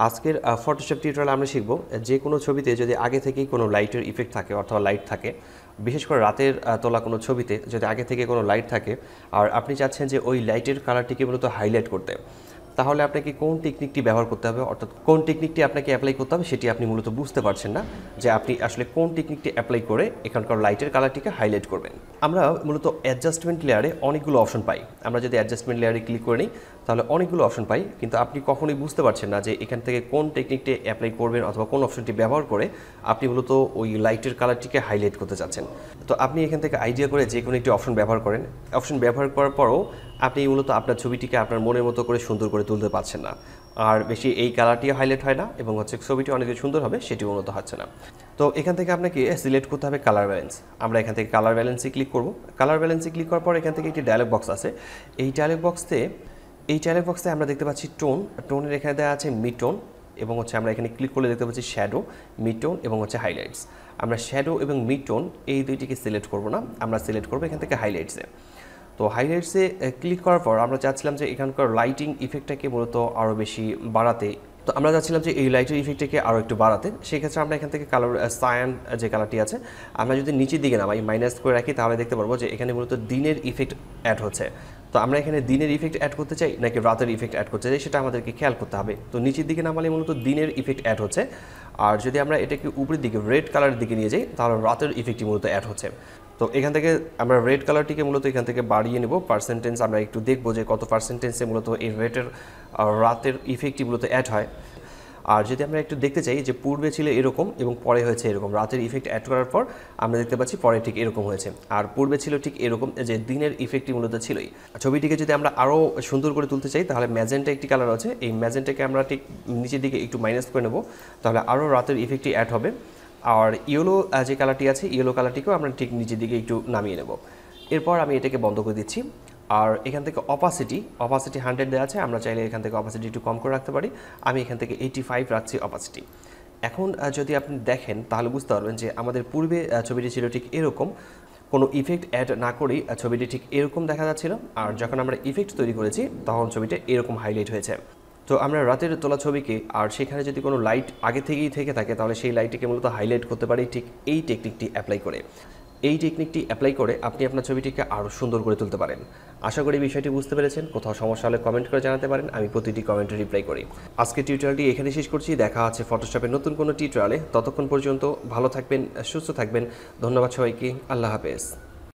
আজকের ফটোশপ টিউটোরিয়ালে আমরা শিখব যে কোনো ছবিতে যদি আগে থেকেই কোনো লাইটের ইফেক্ট থাকে অথবা লাইট থাকে, বিশেষ করে রাতের তোলা কোনো ছবিতে যদি আগে থেকে কোনো লাইট থাকে আর আপনি চাচ্ছেন যে ওই লাইটের কালারটিকে মূলত হাইলাইট করতে, তাহলে আপনাকে কোন টেকনিকটি ব্যবহার করতে হবে, অর্থাৎ কোন টেকনিকটি আপনাকে অ্যাপ্লাই করতে হবে সেটি আপনি মূলত বুঝতে পারছেন না যে আপনি আসলে কোন টেকনিকটি অ্যাপ্লাই করে এখানকার লাইটের কালারটিকে হাইলাইট করবেন। আমরা মূলত অ্যাডজাস্টমেন্ট লেয়ারে অনেকগুলো অপশন পাই। আমরা যদি অ্যাডজাস্টমেন্ট লেয়ারে ক্লিক করে নিই তাহলে অনেকগুলো অপশন পাই, কিন্তু আপনি কখনোই বুঝতে পারছেন না যে এখান থেকে কোন টেকনিকটি অ্যাপ্লাই করবেন অথবা কোন অপশনটি ব্যবহার করে আপনি মূলত ওই লাইটের কালারটিকে হাইলাইট করতে চাচ্ছেন। তো আপনি এখান থেকে আইডিয়া করে যে কোনো একটি অপশন ব্যবহার করেন। অপশন ব্যবহার করার পরও আপনি মূলত আপনার ছবিটিকে আপনার মনের মতো করে সুন্দর করে তুলতে পারছেন না, আর বেশি এই কালারটিও হাইলাইট হয় না এবং ছবিটি অনেক সুন্দর হবে সেটিও মূলত হচ্ছে না। তো এখান থেকে আপনাকে সিলেক্ট করতে হবে কালার ব্যালেন্স। আমরা এখান থেকে কালার ব্যালেন্সে ক্লিক করব। কালার ব্যালেন্সে ক্লিক করার পর এখান থেকে একটি ডায়লগ বক্স আছে। এই ডায়লগ বক্সে আমরা দেখতে পাচ্ছি টোনের এখানে দেওয়া আছে মিড টোন এবং আমরা এখানে ক্লিক করলে দেখতে পাচ্ছি শ্যাডো, মিড টোন এবং হাইলাইটস। আমরা শ্যাডো এবং মিড টোন এই দুইটিকে সিলেক্ট করব না, আমরা সিলেক্ট করব এখান থেকে হাইলাইটসে। তো হাইলাইটসে ক্লিক করার পর আমরা চাচ্ছিলাম যে এখানকার লাইটিং ইফেক্টটাকে মূলত আরও বেশি বাড়াতে। তো আমরা চাচ্ছিলাম যে এই লাইটের ইফেক্টটাকে আরও একটু বাড়াতে। সেক্ষেত্রে আমরা এখান থেকে কালার সায়ান যে কালারটি আছে আমরা যদি নিচের দিকে নামাই, মাইনাস করে রাখি, তাহলে দেখতে পারবো যে এখানে মূলত দিনের ইফেক্ট অ্যাড হচ্ছে। তো আমরা এখানে দিনের ইফেক্ট অ্যাড করতে চাই নাকি রাতের ইফেক্ট অ্যাড করতে চাই সেটা আমাদেরকে খেয়াল করতে হবে। তো নিচের দিকে নামালে মূলত দিনের ইফেক্ট অ্যাড হচ্ছে, আর যদি আমরা এটাকে উপরের দিকে রেড কালারের দিকে নিয়ে যাই তাহলে রাতের ইফেক্টটি মূলত অ্যাড হচ্ছে। তো এখান থেকে আমরা রেড কালারটিকে মূলত এখান থেকে বাড়িয়ে নেব। পার্সেন্টেজ আমরা একটু দেখবো যে কত পার্সেন্টেজে মূলত এই রেডের রাতের ইফেক্টটি মূলত অ্যাড হয়। আর যদি আমরা একটু দেখতে চাই যে পূর্বে ছিল এরকম এবং পরে হয়েছে এরকম, রাতের ইফেক্ট অ্যাড করার পর আমরা দেখতে পাচ্ছি পরে ঠিক এরকম হয়েছে, আর পূর্বে ছিল ঠিক এরকম, যে দিনের ইফেক্টটি মূলত ছিলই। ছবিটিকে যদি আমরা আরও সুন্দর করে তুলতে চাই তাহলে ম্যাজেন্টা একটি কালার আছে, এই ম্যাজেন্টাকে আমরা ঠিক নিচের দিকে একটু মাইনাস করে নেব, তাহলে আরও রাতের ইফেক্টটি অ্যাড হবে। আর ইয়েলো যে কালারটি আছে, ইয়েলো কালারটিকেও আমরা ঠিক নিচের দিকে একটু নামিয়ে নেব। এরপর আমি এটাকে বন্ধ করে দিচ্ছি। আর এখান থেকে অপাসিটি 100 দেওয়া আছে, আমরা চাইলে এখান থেকে অপাসিটি একটু কম করে রাখতে পারি। আমি এখান থেকে 85 রাখছি অপাসিটি। এখন যদি আপনি দেখেন তাহলে বুঝতে পারবেন যে আমাদের পূর্বে ছবিটি ছিল ঠিক এরকম, কোনো ইফেক্ট অ্যাড না করেই ছবিটি ঠিক এরকম দেখা যাচ্ছিল, আর যখন আমরা ইফেক্ট তৈরি করেছি তখন ছবিটা এরকম হাইলাইট হয়েছে। তো আমরা রাতের তোলা ছবিকে আর সেখানে যদি কোনো লাইট আগে থেকেই থেকে থাকে তাহলে সেই লাইটটিকে মূলত হাইলাইট করতে পারি ঠিক এই টেকনিকটি অ্যাপ্লাই করে। এই টেকনিকটি অ্যাপ্লাই করে আপনি আপনার ছবিটিকে আরও সুন্দর করে তুলতে পারেন। আশা করি বিষয়টি বুঝতে পেরেছেন। কোথাও সমস্যা হলে কমেন্ট করে জানাতে পারেন, আমি প্রতিটি কমেন্টে রিপ্লাই করি। আজকের টিউটোরিয়ালটি এখানে শেষ করছি। দেখা আছে ফটোশপের নতুন কোনো টিউটোরিয়ালে। ততক্ষণ পর্যন্ত ভালো থাকবেন, সুস্থ থাকবেন। ধন্যবাদ সবাইকে। আল্লাহ হাফেজ।